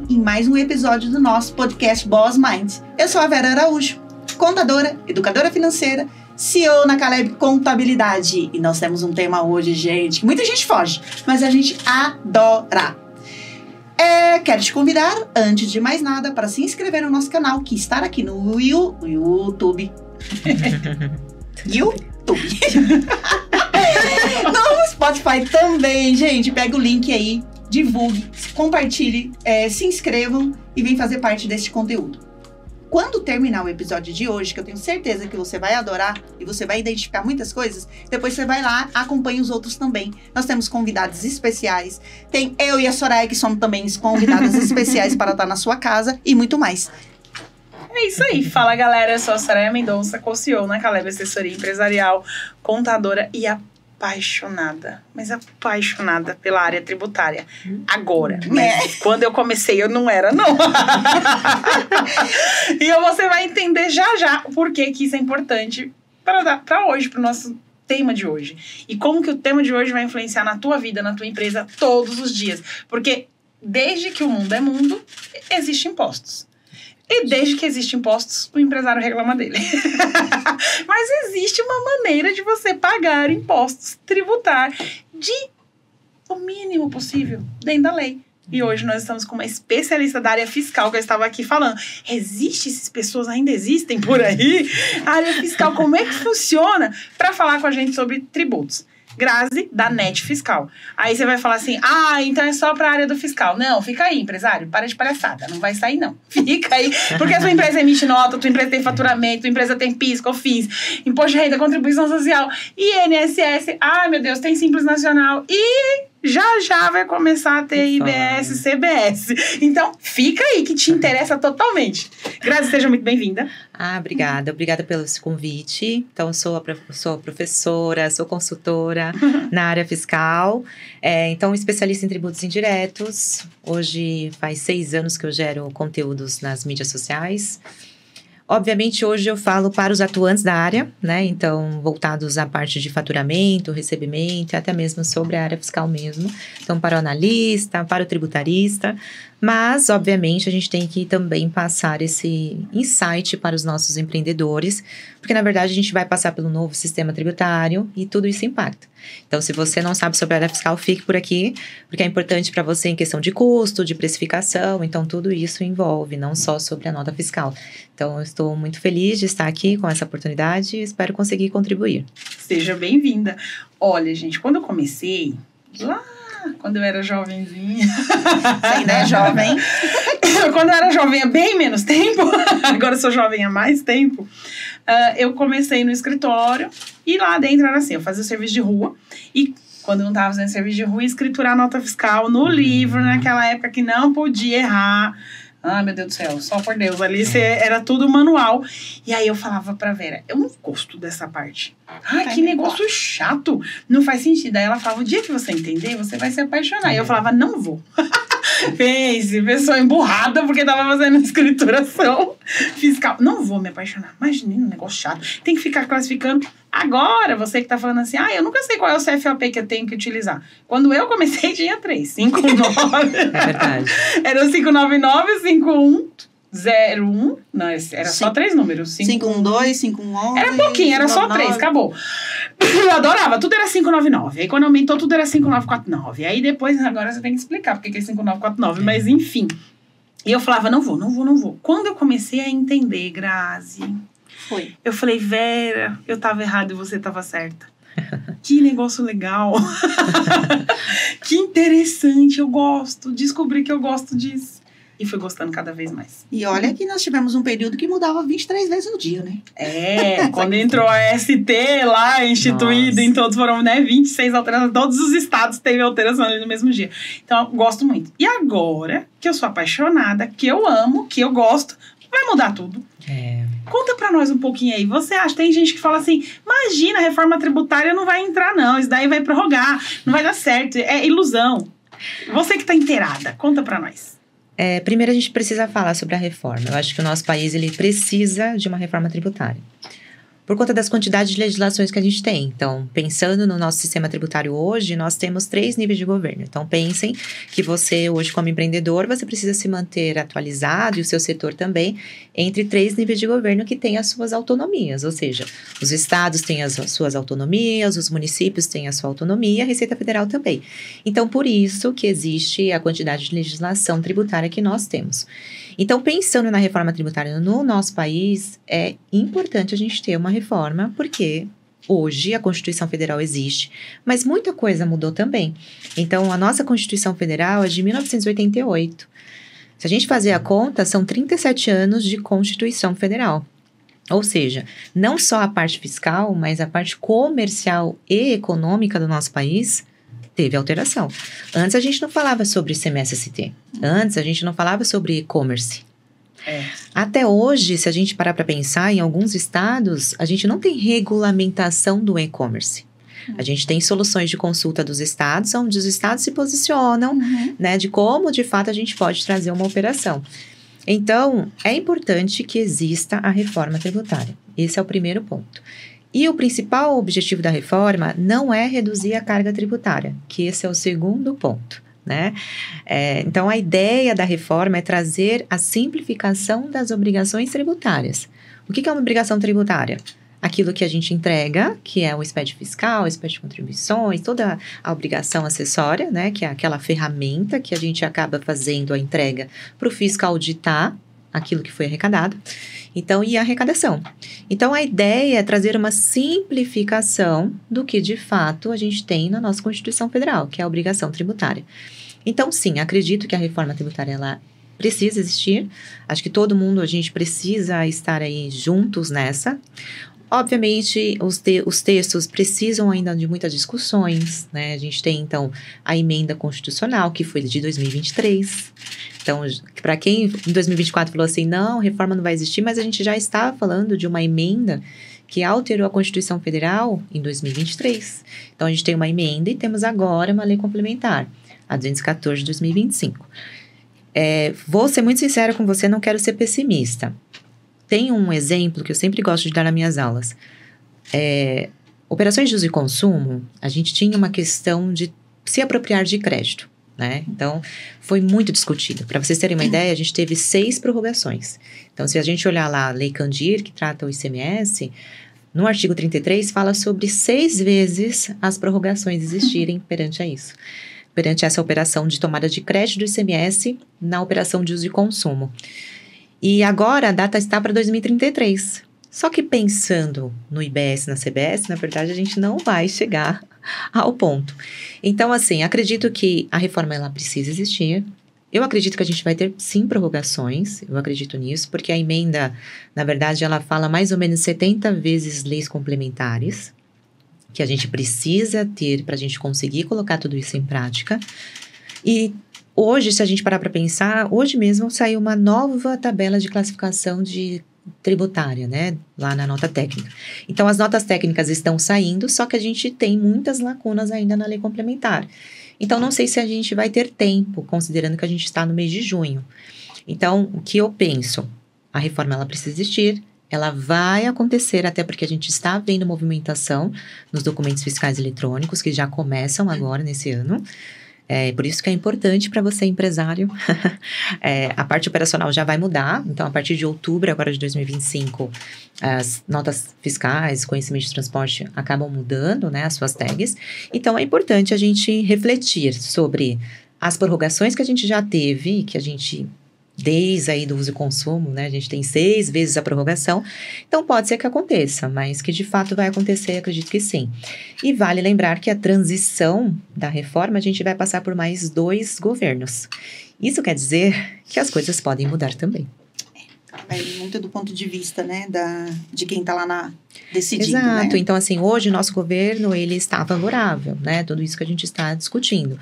aqui em mais um episódio do nosso podcast Boss Minds. Eu sou a Vera Araújo, contadora, educadora financeira, CEO na Caleb Contabilidade. E nós temos um tema hoje, gente, que muita gente foge, mas a gente adora. Quero te convidar, antes de mais nada, para se inscrever no nosso canal, que está aqui no YouTube. No Spotify também, gente. Pega o link aí, divulgue, compartilhe, se inscrevam e vem fazer parte desse conteúdo. Quando terminar o episódio de hoje, que eu tenho certeza que você vai adorar e você vai identificar muitas coisas, depois você vai lá, acompanha os outros também. Nós temos convidados especiais. Tem eu e a Soraya, que somos também convidadas especiais para estar na sua casa e muito mais. É isso aí. Fala, galera. Eu sou a Soraya Mendonça, co-CEO na Caleb Assessoria Empresarial, contadora e apaixonada, mas apaixonada pela área tributária. Agora, mas quando eu comecei eu não era, não. E você vai entender já por que isso é importante para hoje, para o nosso tema de hoje. E como que o tema de hoje vai influenciar na tua vida, na tua empresa, todos os dias. Porque desde que o mundo é mundo, existem impostos. E desde que existem impostos, o empresário reclama dele. Mas existe uma maneira de você pagar impostos, tributar o mínimo possível dentro da lei. E hoje nós estamos com uma especialista da área fiscal, que eu estava aqui falando. Essas pessoas ainda existem por aí? A área fiscal, como é que funciona? Para falar com a gente sobre tributos. Grazi, da Net Fiscal. Aí você vai falar assim, então é só para a área do fiscal. Não, fica aí, empresário, para de palhaçada, não vai sair não. Fica aí, porque a tua empresa emite nota, tua empresa tem faturamento, tua empresa tem PIS, COFINS, Imposto de Renda, Contribuição Social, INSS, meu Deus, tem Simples Nacional e já vai começar a ter IBS, CBS. Então, fica aí, que te interessa totalmente. Grazi, seja muito bem-vinda. Obrigada. Obrigada pelo esse convite. Então, sou professora, sou consultora na área fiscal. Então, especialista em tributos indiretos. Hoje faz 6 anos que eu gero conteúdos nas mídias sociais. Obviamente, hoje eu falo para os atuantes da área, né? Então, voltados à parte de faturamento, recebimento, até mesmo sobre a área fiscal mesmo. Então, para o analista, para o tributarista. Mas, obviamente, a gente tem que também passar esse insight para os nossos empreendedores, porque, na verdade, a gente vai passar pelo novo sistema tributário e tudo isso impacta. Então, se você não sabe sobre a área fiscal, fique por aqui, porque é importante para você em questão de custo, de precificação, então tudo isso envolve, não só sobre a nota fiscal. Então, eu estou muito feliz de estar aqui com essa oportunidade e espero conseguir contribuir. Seja bem-vinda. Olha, gente, quando eu comecei, quando eu era jovenzinha. Você ainda é jovem? Quando eu era jovem há bem menos tempo, agora eu sou jovem há mais tempo, eu comecei no escritório e lá dentro era assim, eu fazia serviço de rua e quando eu não estava fazendo serviço de rua, ia escriturar nota fiscal no livro, naquela época que não podia errar. Meu Deus do céu, só por Deus, ali era tudo manual. E aí eu falava pra Vera, eu não gosto dessa parte. Que negócio chato, não faz sentido. Aí ela falava, o dia que você entender, você vai se apaixonar. E eu falava, não vou. Pense, pessoa emburrada porque tava fazendo escrituração fiscal. Não vou me apaixonar. Imagina, um negócio chato. Tem que ficar classificando. Agora, você que tá falando assim, eu nunca sei qual é o CFOP que eu tenho que utilizar. Quando eu comecei, tinha 3. 59. É verdade. Era o 599, 5101. Não, era só 3 números. 512, 511. Era pouquinho, era só 3, acabou. Eu adorava, tudo era 599. Aí quando aumentou, tudo era 5949. Aí depois, agora você tem que explicar porque que é 5949. Mas enfim. E eu falava, não vou. Quando eu comecei a entender, Grazi, eu falei, Vera, eu tava errada e você tava certa. Que negócio legal. Que interessante, eu gosto. Descobri que eu gosto disso. E fui gostando cada vez mais. E olha que nós tivemos um período que mudava 23 vezes no dia, né? Quando entrou a ST lá, instituída em todos, foram 26 alterações. Todos os estados teve alteração ali no mesmo dia. Então, eu gosto muito. E agora, que eu sou apaixonada, que eu amo, que eu gosto, vai mudar tudo. Conta pra nós um pouquinho aí. Você acha, tem gente que fala assim, imagina, a reforma tributária não vai entrar não, isso daí vai prorrogar, não vai dar certo, é ilusão. Você que tá inteirada, conta pra nós. Primeiro a gente precisa falar sobre a reforma. Eu acho que o nosso país ele precisa de uma reforma tributária. Por conta das quantidades de legislações que a gente tem. Então, pensando no nosso sistema tributário hoje, nós temos 3 níveis de governo. Então, pensem que você, hoje, como empreendedor, você precisa se manter atualizado, e o seu setor também, entre 3 níveis de governo que têm as suas autonomias. Ou seja, os estados têm as suas autonomias, os municípios têm a sua autonomia, a Receita Federal também. Então, por isso que existe a quantidade de legislação tributária que nós temos. Então, pensando na reforma tributária no nosso país, é importante a gente ter uma reforma, porque hoje a Constituição Federal existe, mas muita coisa mudou também. Então, a nossa Constituição Federal é de 1988. Se a gente fazer a conta, são 37 anos de Constituição Federal. Ou seja, não só a parte fiscal, mas a parte comercial e econômica do nosso país teve alteração. Antes a gente não falava sobre CMS-ST. Antes a gente não falava sobre e-commerce. Até hoje, se a gente parar para pensar, em alguns estados, a gente não tem regulamentação do e-commerce. A gente tem soluções de consulta dos estados, onde os estados se posicionam, né, de como, de fato, a gente pode trazer uma operação. Então, é importante que exista a reforma tributária. Esse é o primeiro ponto. E o principal objetivo da reforma não é reduzir a carga tributária, que esse é o segundo ponto, né? Então, a ideia da reforma é trazer a simplificação das obrigações tributárias. O que é uma obrigação tributária? Aquilo que a gente entrega, que é o SPED fiscal, o SPED de contribuições, toda a obrigação acessória, né? Que é aquela ferramenta que a gente acaba fazendo a entrega para o fiscal auditar aquilo que foi arrecadado. Então, e a arrecadação. Então, a ideia é trazer uma simplificação do que, de fato, a gente tem na nossa Constituição Federal, que é a obrigação tributária. Então, sim, acredito que a reforma tributária, ela precisa existir. Acho que todo mundo, a gente precisa estar aí juntos nessa. Obviamente, os textos precisam ainda de muitas discussões, né? A gente tem, então, a emenda constitucional, que foi de 2023. Então, para quem em 2024 falou assim, não, reforma não vai existir, mas a gente já estava falando de uma emenda que alterou a Constituição Federal em 2023. Então, a gente tem uma emenda e temos agora uma lei complementar, a 214 de 2025. Vou ser muito sincera com você, não quero ser pessimista. Tem um exemplo que eu sempre gosto de dar nas minhas aulas. Operações de uso e consumo, a gente tinha uma questão de se apropriar de crédito, né? Então, foi muito discutido. Para vocês terem uma ideia, a gente teve 6 prorrogações. Então, se a gente olhar lá a Lei Candir, que trata o ICMS, no artigo 33, fala sobre 6 vezes as prorrogações existirem perante a isso. Perante essa operação de tomada de crédito do ICMS na operação de uso e consumo. E agora a data está para 2033. Só que pensando no IBS, na CBS, na verdade a gente não vai chegar ao ponto. Então, assim, acredito que a reforma ela precisa existir. Eu acredito que a gente vai ter, sim, prorrogações. Eu acredito nisso, porque a emenda, na verdade, ela fala mais ou menos 70 vezes leis complementares que a gente precisa ter para a gente conseguir colocar tudo isso em prática. E hoje, se a gente parar para pensar, hoje mesmo saiu uma nova tabela de classificação tributária, né? Lá na nota técnica. Então, as notas técnicas estão saindo, só que a gente tem muitas lacunas ainda na lei complementar. Então, não sei se a gente vai ter tempo, considerando que a gente está no mês de junho. Então, o que eu penso? A reforma, ela precisa existir, ela vai acontecer, até porque a gente está vendo movimentação nos documentos fiscais eletrônicos, que já começam agora, nesse ano. Por isso que é importante para você, empresário. A parte operacional já vai mudar. Então, a partir de outubro agora de 2025, as notas fiscais, conhecimento de transporte acabam mudando, né, as suas tags. Então, é importante a gente refletir sobre as prorrogações que a gente já teve, que a gente, desde aí do uso e consumo, né, a gente tem 6 vezes a prorrogação. Então, pode ser que aconteça, mas que de fato vai acontecer, acredito que sim. E vale lembrar que a transição da reforma, a gente vai passar por mais 2 governos. Isso quer dizer que as coisas podem mudar também. Vai muito do ponto de vista, né, de quem está lá decidindo, Exato. né? Então, assim, hoje o nosso governo, ele está favorável, né, tudo isso que a gente está discutindo.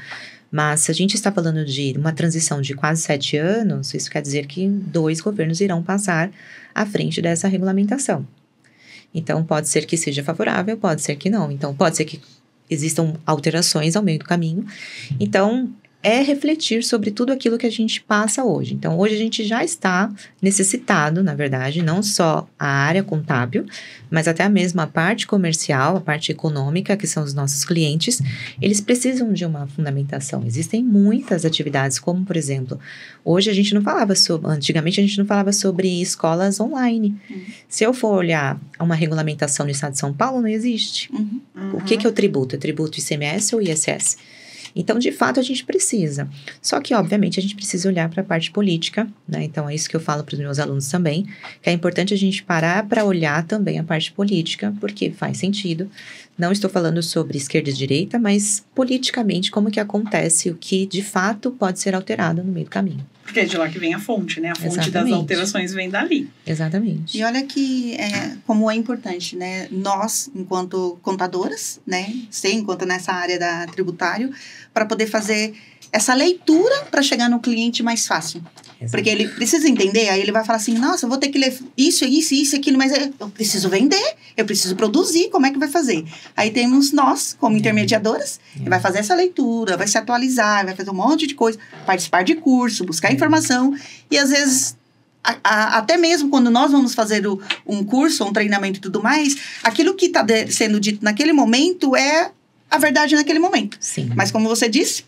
Mas se a gente está falando de uma transição de quase 7 anos, isso quer dizer que 2 governos irão passar à frente dessa regulamentação. Então, pode ser que seja favorável, pode ser que não. Então, pode ser que existam alterações ao meio do caminho. Então, é refletir sobre tudo aquilo que a gente passa hoje. Então, hoje a gente já está necessitado, na verdade, não só a área contábil, mas até mesmo a parte comercial, a parte econômica, que são os nossos clientes, eles precisam de uma fundamentação. Existem muitas atividades, como, por exemplo, hoje a gente não falava sobre, antigamente a gente não falava sobre escolas online. Se eu for olhar uma regulamentação no estado de São Paulo, não existe. O que é o tributo? É tributo ICMS ou ISS? Então, de fato, a gente precisa. Só que, obviamente, a gente precisa olhar para a parte política, né? Então, é isso que eu falo para os meus alunos também, que é importante a gente parar para olhar também a parte política, porque faz sentido. Não estou falando sobre esquerda e direita, mas politicamente como que acontece o que, de fato, pode ser alterado no meio do caminho. Porque é de lá que vem a fonte, né? A fonte Exatamente. das alterações vem dali. Exatamente. E olha que como é importante, né? Nós, enquanto contadoras, né? Você, enquanto nessa área da tributário, para poder fazer essa leitura para chegar no cliente mais fácil. Exato. Porque ele precisa entender, aí ele vai falar assim, nossa, eu vou ter que ler isso, aquilo, mas eu preciso vender, eu preciso produzir, como é que vai fazer? Aí temos nós, como intermediadoras, que vai fazer essa leitura, vai se atualizar, vai fazer um monte de coisa, participar de curso, buscar informação, e às vezes, até mesmo quando nós vamos fazer um curso, um treinamento e tudo mais, aquilo que está sendo dito naquele momento é a verdade naquele momento. Sim. Mas como você disse,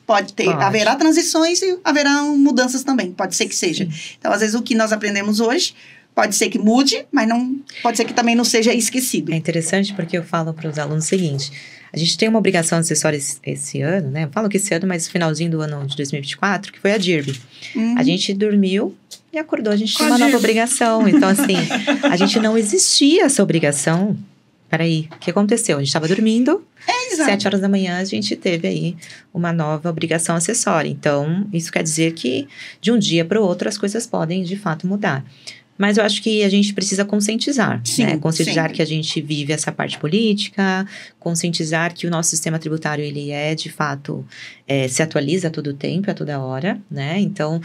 haverá transições e haverá mudanças também, pode ser que seja. Sim. Então, às vezes, o que nós aprendemos hoje, pode ser que mude, mas não pode ser que também não seja esquecido. É interessante porque eu falo para os alunos o seguinte, a gente tem uma obrigação acessória esse ano, né? Eu falo que esse ano, mas no finalzinho do ano de 2024, que foi a DIRB. A gente dormiu e acordou, a gente tinha uma nova obrigação. Então, assim, a gente não existia essa obrigação. Peraí, o que aconteceu? A gente estava dormindo, 7 horas da manhã a gente teve aí uma nova obrigação acessória. Então, isso quer dizer que de um dia para o outro as coisas podem, de fato, mudar. Mas eu acho que a gente precisa conscientizar, sim, né? Conscientizar sim. que a gente vive essa parte política, conscientizar que o nosso sistema tributário, ele é, de fato, se atualiza a todo tempo, a toda hora, né? Então,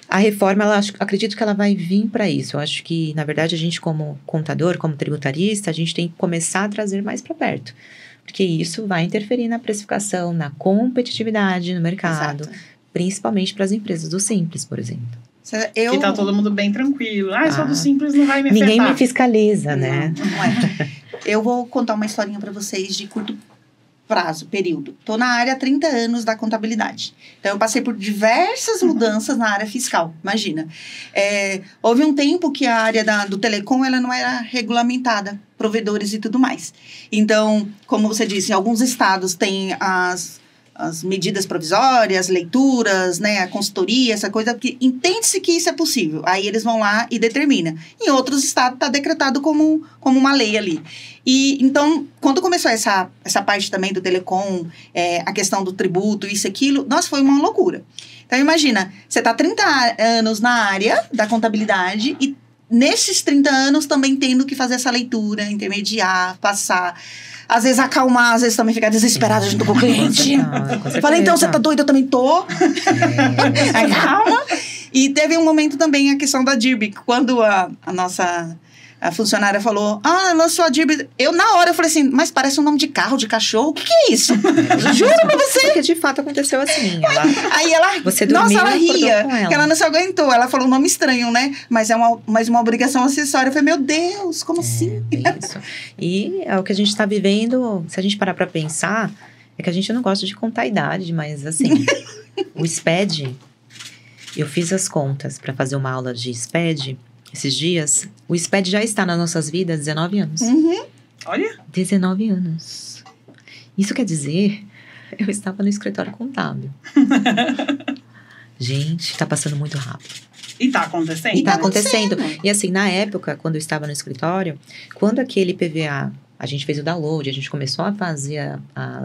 a reforma, acredito que ela vai vir para isso. Eu acho que, na verdade, a gente como contador, como tributarista, a gente tem que começar a trazer mais para perto. Porque isso vai interferir na precificação, na competitividade no mercado. Exato. Principalmente para as empresas do Simples, por exemplo. Que tá todo mundo bem tranquilo. Só do Simples não vai me afetar. Ninguém me fiscaliza, né? Não é. Eu vou contar uma historinha para vocês de curto prazo, período. Estou na área há 30 anos da contabilidade. Então, eu passei por diversas mudanças na área fiscal. Imagina. Houve um tempo que a área do telecom, ela não era regulamentada, provedores e tudo mais. Então, como você disse, em alguns estados tem as medidas provisórias, leituras, né, a consultoria, essa coisa, que entende-se que isso é possível. Aí eles vão lá e determinam. Em outros estados está decretado como uma lei ali. E então, quando começou essa parte também do telecom, a questão do tributo, isso e aquilo, nossa, foi uma loucura. Então, imagina, você está 30 anos na área da contabilidade e nesses 30 anos também tendo que fazer essa leitura, intermediar, passar. Às vezes acalmar, às vezes também ficar desesperada junto com o cliente. Falei, então você tá doido? Eu também tô. Calma. E teve um momento também a questão da DIRB, quando a nossa funcionária falou, lançou a DIRB. Na hora eu falei assim, mas parece um nome de carro, de cachorro, o que é isso? Juro pra você. Porque de fato aconteceu assim. Aí ela, você dormiu, ela ria, que ela não se aguentou. Ela falou um nome estranho, né? Mas é uma obrigação acessória. Eu falei, meu Deus, como assim? Isso. E é o que a gente tá vivendo, se a gente parar pra pensar, é que a gente não gosta de contar a idade, mas assim, o SPED, eu fiz as contas pra fazer uma aula de SPED esses dias. O SPED já está nas nossas vidas há 19 anos. Olha. 19 anos. Isso quer dizer, eu estava no escritório contábil. Gente, tá passando muito rápido. E tá acontecendo. E tá acontecendo. E assim, na época, quando eu estava no escritório, quando aquele PVA, a gente fez o download, a gente começou a fazer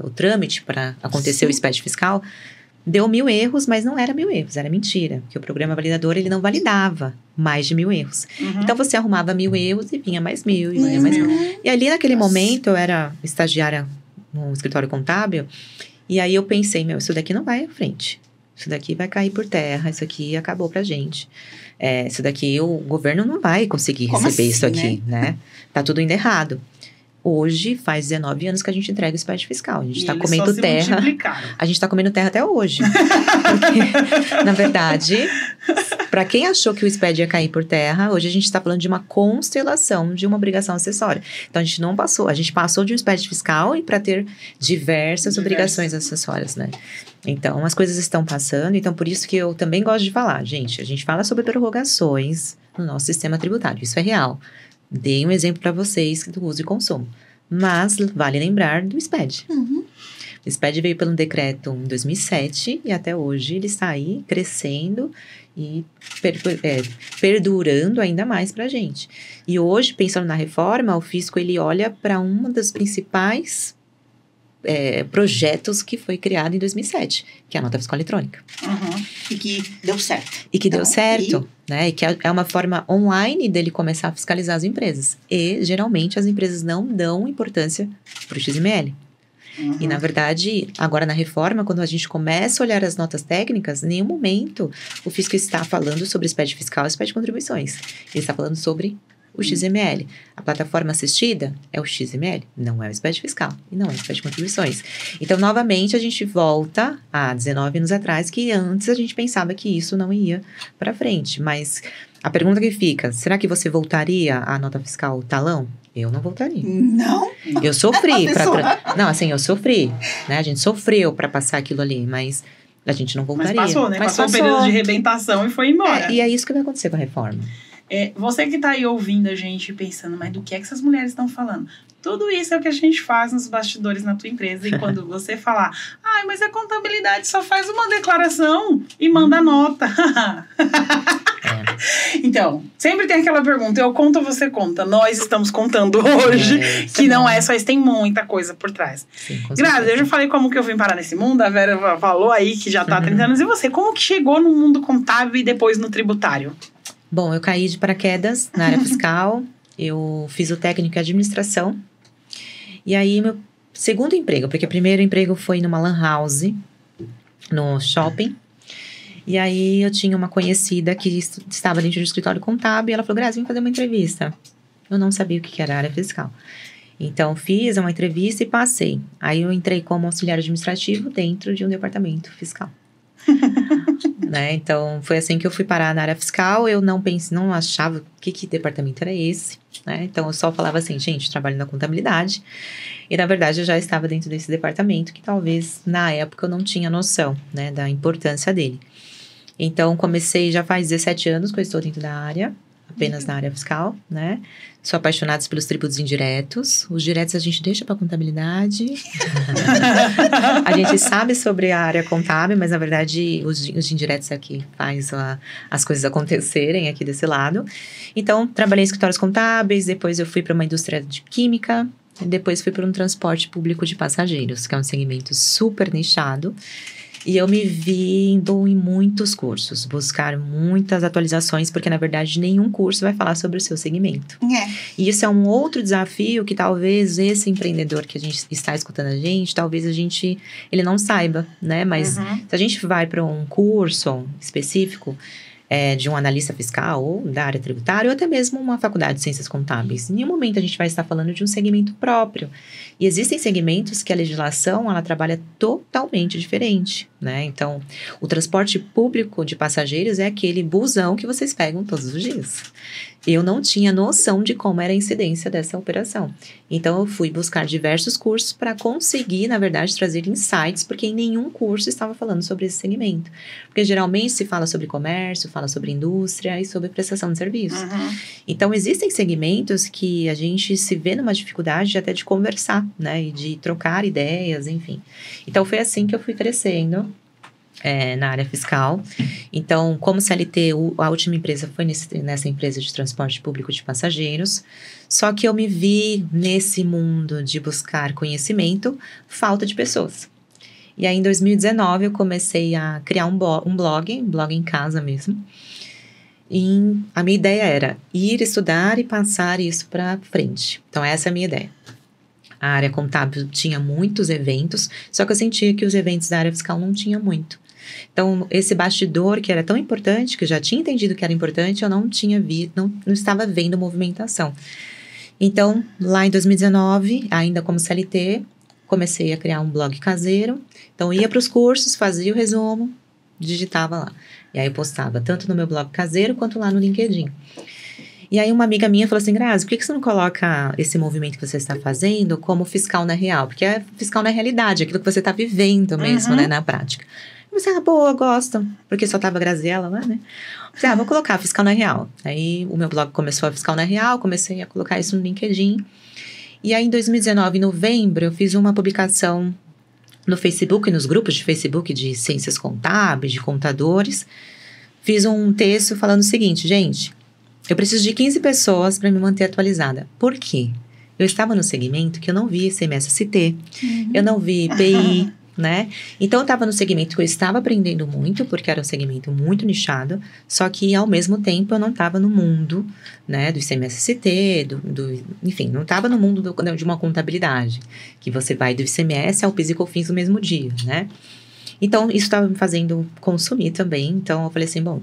o trâmite para acontecer o SPED fiscal, deu 1000 erros, mas não era 1000 erros, era mentira. Porque o programa validador, ele não validava mais de 1000 erros. Então, você arrumava 1000 erros e vinha mais 1000, e vinha mais 1000. E ali, naquele momento, eu era estagiária no escritório contábil, e aí eu pensei, isso daqui não vai à frente. Isso daqui vai cair por terra, isso aqui acabou pra gente. Isso daqui, o governo não vai conseguir receber isso aqui, né? Tá tudo indo errado. Hoje, faz 19 anos que a gente entrega o SPED fiscal. A gente está eles comendo só se terra. multiplicaram. A gente está comendo terra até hoje. Porque, na verdade, para quem achou que o SPED ia cair por terra, hoje a gente está falando de uma constelação de uma obrigação acessória. Então, a gente não passou. A gente passou de um SPED fiscal e para ter diversas obrigações acessórias, né? Então, as coisas estão passando. Então, por isso que eu também gosto de falar. Gente, a gente fala sobre prorrogações no nosso sistema tributário. Isso é real. Dei um exemplo para vocês do uso e consumo. Mas vale lembrar do SPED. Uhum. O SPED veio pelo decreto em 2007 e até hoje ele está aí crescendo e perdurando ainda mais para a gente. E hoje, pensando na reforma, o fisco ele olha para um dos principais projetos que foi criado em 2007, que é a nota fiscal eletrônica. Uhum. E que deu certo. E que deu certo, né? E que é uma forma online dele começar a fiscalizar as empresas. E, geralmente, as empresas não dão importância para o XML. Uhum. E, na verdade, agora na reforma, quando a gente começa a olhar as notas técnicas, em nenhum momento o fisco está falando sobre SPED fiscal e SPED contribuições. Ele está falando sobre o XML. A plataforma assistida é o XML, não é o SPED fiscal e não é o SPED contribuições. Então, novamente, a gente volta a 19 anos atrás, que antes a gente pensava que isso não ia para frente. Mas a pergunta que fica, será que você voltaria à nota fiscal talão? Eu não voltaria. Não. Eu sofri. Não, assim, eu sofri. Né? A gente sofreu para passar aquilo ali, mas a gente não voltaria. Mas passou, né? Passou o período de arrebentação e foi embora. E é isso que vai acontecer com a reforma. Você que tá aí ouvindo a gente pensando, mas do que essas mulheres estão falando? Tudo isso é o que a gente faz nos bastidores na tua empresa. E quando você falar, mas a contabilidade só faz uma declaração e manda nota. Então, sempre tem aquela pergunta, eu conto ou você conta? Nós estamos contando hoje, que não é só isso, tem muita coisa por trás. Grazi, eu já falei como que eu vim parar nesse mundo, a Vera falou aí que já tá há 30 anos. E você, como que chegou no mundo contábil e depois no tributário? Bom, eu caí de paraquedas na área fiscal, eu fiz o técnico em administração. E aí, meu segundo emprego, porque o primeiro emprego foi numa lan house, no shopping. E aí, eu tinha uma conhecida que estava dentro do escritório contábil e ela falou, Grazi, vem fazer uma entrevista. Eu não sabia o que era a área fiscal. Então, fiz uma entrevista e passei. Aí, eu entrei como auxiliar administrativo dentro de um departamento fiscal. Né? Então, foi assim que eu fui parar na área fiscal. Eu não achava que departamento era esse, né? Então, eu só falava assim, gente, trabalho na contabilidade. E, na verdade, eu já estava dentro desse departamento que talvez, na época, eu não tinha noção, né, da importância dele. Então, comecei já faz 17 anos que eu estou dentro da área, apenas na área fiscal, né? Sou apaixonada pelos tributos indiretos. Os diretos a gente deixa para contabilidade. A gente sabe sobre a área contábil, mas na verdade os indiretos aqui faz as coisas acontecerem aqui desse lado. Então, trabalhei em escritórios contábeis, depois eu fui para uma indústria de química, depois fui para um transporte público de passageiros, que é um segmento super nichado. E eu me vi indo em muitos cursos, buscar muitas atualizações, porque, na verdade, nenhum curso vai falar sobre o seu segmento. E isso é um outro desafio que talvez esse empreendedor que a gente está escutando talvez ele não saiba, né? Mas se a gente vai para um curso específico, de um analista fiscal ou da área tributária, ou até mesmo uma faculdade de ciências contábeis, em nenhum momento a gente vai estar falando de um segmento próprio. E existem segmentos que a legislação, ela trabalha totalmente diferente, né? Então, o transporte público de passageiros é aquele busão que vocês pegam todos os dias. Eu não tinha noção de como era a incidência dessa operação. Então, eu fui buscar diversos cursos para conseguir, na verdade, trazer insights, porque em nenhum curso estava falando sobre esse segmento. Porque, geralmente, se fala sobre comércio, fala sobre indústria e sobre prestação de serviço. Então, existem segmentos que a gente se vê numa dificuldade até de conversar, né? E de trocar ideias, enfim. Então, foi assim que eu fui crescendo. Na área fiscal. Então, como CLT, a última empresa foi nessa empresa de transporte público de passageiros. Só que eu me vi nesse mundo de buscar conhecimento, falta de pessoas. E aí, em 2019, eu comecei a criar um blog em casa mesmo. E a minha ideia era ir estudar e passar isso para frente. Então, essa é a minha ideia. A área contábil tinha muitos eventos, só que eu sentia que os eventos da área fiscal não tinha muito. Então, esse bastidor que era tão importante, que eu já tinha entendido que era importante, eu não tinha visto, não estava vendo movimentação. Então, lá em 2019, ainda como CLT, comecei a criar um blog caseiro. Então, ia para os cursos, fazia o resumo, digitava lá. E aí eu postava tanto no meu blog caseiro quanto lá no LinkedIn. E aí uma amiga minha falou assim, Grazi, por que você não coloca esse movimento que você está fazendo como fiscal na real? Porque é fiscal na realidade, aquilo que você está vivendo mesmo, né, na prática. Eu falei, boa, gosto. Porque só tava a Graziella lá, né? Eu falei, vou colocar fiscal na real. Aí o meu blog começou a fiscal na real, comecei a colocar isso no LinkedIn. E aí em 2019, em novembro, eu fiz uma publicação no Facebook, nos grupos de Facebook de ciências contábeis, de contadores. Fiz um texto falando o seguinte, gente, eu preciso de 15 pessoas para me manter atualizada. Por quê? Eu estava no segmento que eu não vi CMS-ST, eu não vi IPI, né? Então, eu estava no segmento que eu estava aprendendo muito, porque era um segmento muito nichado, só que, ao mesmo tempo, eu não estava no mundo, né, do ICMS-ST, enfim, não estava no mundo de uma contabilidade, que você vai do ICMS ao PIS e COFINS no mesmo dia, né? Então, isso estava me fazendo consumir também, então eu falei assim, bom,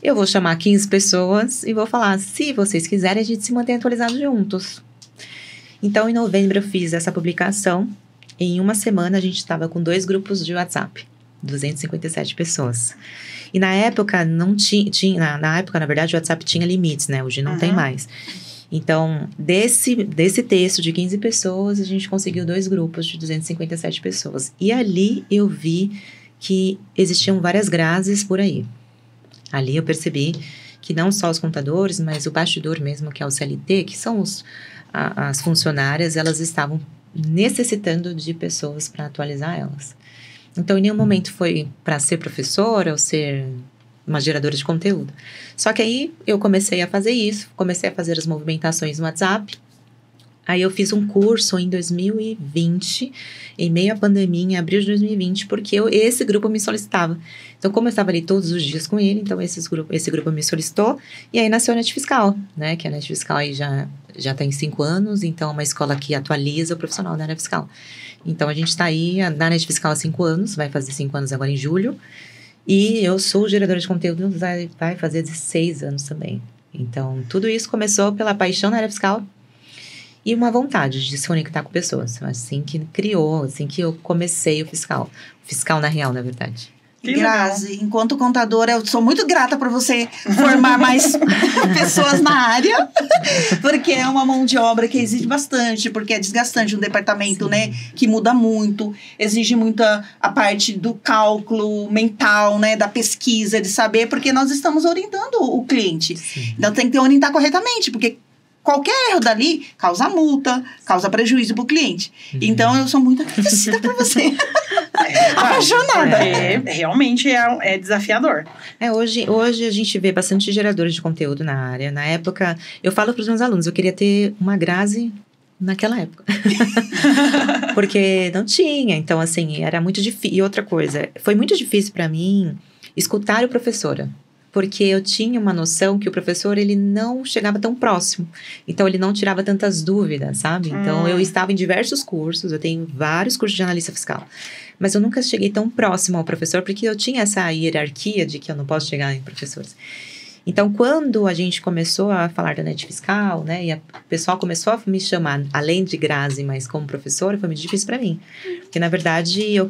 eu vou chamar 15 pessoas e vou falar, se vocês quiserem, a gente se mantém atualizado juntos. Então, em novembro, eu fiz essa publicação. Em uma semana, a gente estava com 2 grupos de WhatsApp, 257 pessoas. E na época, não tinha... Na época, na verdade, o WhatsApp tinha limites, né? Hoje não tem mais. Então, desse texto de 15 pessoas, a gente conseguiu 2 grupos de 257 pessoas. E ali, eu vi que existiam várias Grazes por aí. Ali, eu percebi que não só os contadores, mas o bastidor mesmo, que é o CLT, que são as funcionárias, elas estavam necessitando de pessoas para atualizar elas. Então, em nenhum momento foi para ser professora ou ser uma geradora de conteúdo. Só que aí, eu comecei a fazer isso, comecei a fazer as movimentações no WhatsApp. Aí, eu fiz um curso em 2020, em meio à pandemia, em abril de 2020, porque esse grupo me solicitava. Então, como eu estava ali todos os dias com ele, então esse grupo me solicitou, e aí nasceu a NET Fiscal, né? Que a NET Fiscal aí já tem 5 anos, então é uma escola que atualiza o profissional da área fiscal. Então, a gente está aí na NET Fiscal há 5 anos, vai fazer 5 anos agora em julho, e eu sou geradora de conteúdo, vai fazer 16 anos também. Então, tudo isso começou pela paixão na área fiscal, e uma vontade de se conectar com pessoas. Assim que criou, assim que eu comecei o fiscal. Fiscal na real, na verdade. Grazi, enquanto contadora, eu sou muito grata por você formar mais pessoas na área, porque é uma mão de obra que exige bastante, porque é desgastante um departamento, né, que muda muito, exige muita a parte do cálculo mental, né, da pesquisa, de saber, porque nós estamos orientando o cliente. Sim. Então, tem que orientar corretamente, porque qualquer erro dali causa multa, causa prejuízo para o cliente. Então, eu sou muito agradecida por você. Apaixonada. Realmente é desafiador. Hoje a gente vê bastante geradores de conteúdo na área. Na época, eu falo para os meus alunos, eu queria ter uma Grazi naquela época. Porque não tinha. Então, assim, era muito difícil. E outra coisa, foi muito difícil para mim escutar o professora. Porque eu tinha uma noção que o professor, ele não chegava tão próximo. Então, ele não tirava tantas dúvidas, sabe? Então, eu estava em diversos cursos, eu tenho vários cursos de analista fiscal. Mas eu nunca cheguei tão próximo ao professor, porque eu tinha essa hierarquia de que eu não posso chegar em professores. Então, quando a gente começou a falar da NET Fiscal, né, e o pessoal começou a me chamar, além de Grazi, mas como professora, foi muito difícil para mim. Porque, na verdade, eu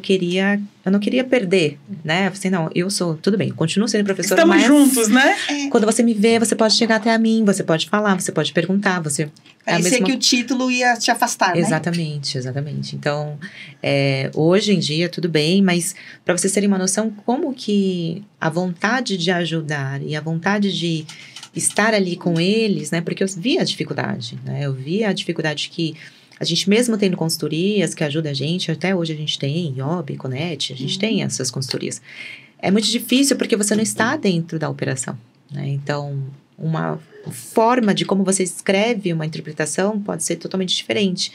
não queria perder, né? Eu falei, não, tudo bem, eu continuo sendo professora, estamos mas juntos, né? Quando você me vê, você pode chegar até a mim, você pode falar, você pode perguntar, você... Parecia que o título ia te afastar, né? Exatamente. Então, hoje em dia, tudo bem, mas para vocês terem uma noção, como que a vontade de ajudar e a vontade de estar ali com eles, né? Porque eu vi a dificuldade, né? Eu vi a dificuldade que a gente, mesmo tendo consultorias que ajudam a gente, até hoje a gente tem, IOB, Conet, a gente tem essas consultorias. É muito difícil porque você não está dentro da operação, né? Então, uma forma de como você escreve uma interpretação pode ser totalmente diferente.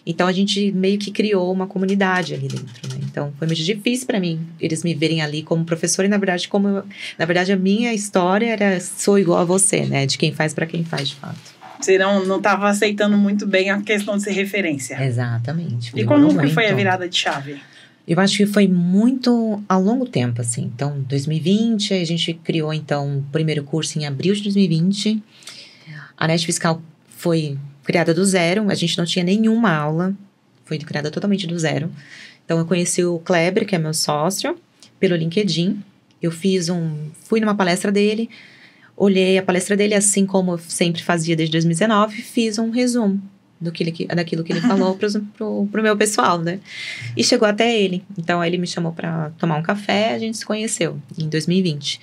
Então, a gente meio que criou uma comunidade ali dentro, né? Então, foi muito difícil para mim, eles me verem ali como professora. E, na verdade, a minha história sou igual a você, né? De quem faz para quem faz, de fato. Você não estava aceitando muito bem a questão de ser referência. Exatamente. E como que foi a virada de chave? Eu acho que foi muito ao longo tempo, assim. Então, 2020, a gente criou, então, o primeiro curso em abril de 2020. A NET Fiscal foi criada do zero, a gente não tinha nenhuma aula, foi criada totalmente do zero. Então, eu conheci o Kleber, que é meu sócio, pelo LinkedIn. Eu fui numa palestra dele, olhei a palestra dele, assim como eu sempre fazia desde 2019, fiz um resumo daquilo que ele falou pro meu pessoal, né? E chegou até ele. Então, ele me chamou para tomar um café, a gente se conheceu em 2020.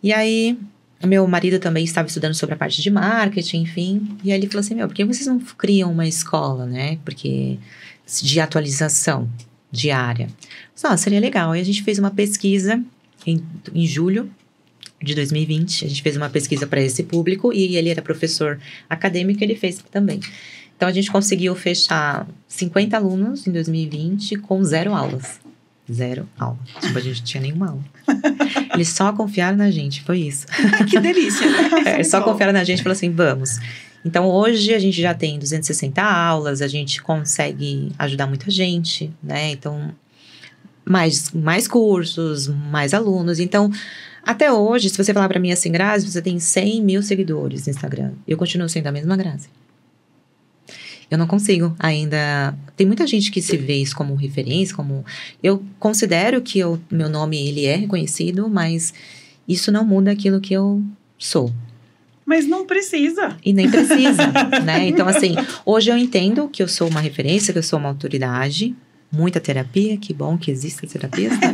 E aí, meu marido também estava estudando sobre a parte de marketing, enfim. E aí ele falou assim, por que vocês não criam uma escola, né? Porque de atualização diária. Seria legal. Aí a gente fez uma pesquisa em julho de 2020. A gente fez uma pesquisa para esse público e ele era professor acadêmico, ele fez também. Então, a gente conseguiu fechar 50 alunos em 2020 com 0 aulas. 0 aula. Tipo, a gente não tinha nenhuma aula. Eles só confiaram na gente, foi isso. Que delícia, né? Só confiaram na gente e falaram assim, vamos. Então, hoje a gente já tem 260 aulas, a gente consegue ajudar muita gente, né? Então, mais cursos, mais alunos. Então, até hoje, se você falar pra mim assim, Grazi, você tem 100 mil seguidores no Instagram. Eu continuo sendo a mesma Grazi. Eu não consigo ainda. Tem muita gente que se vê isso como referência, eu considero que meu nome ele é reconhecido, mas isso não muda aquilo que eu sou. Mas não precisa. E nem precisa, né? Então, assim, hoje eu entendo que eu sou uma referência, que eu sou uma autoridade. Muita terapia, que bom que existem terapias, né?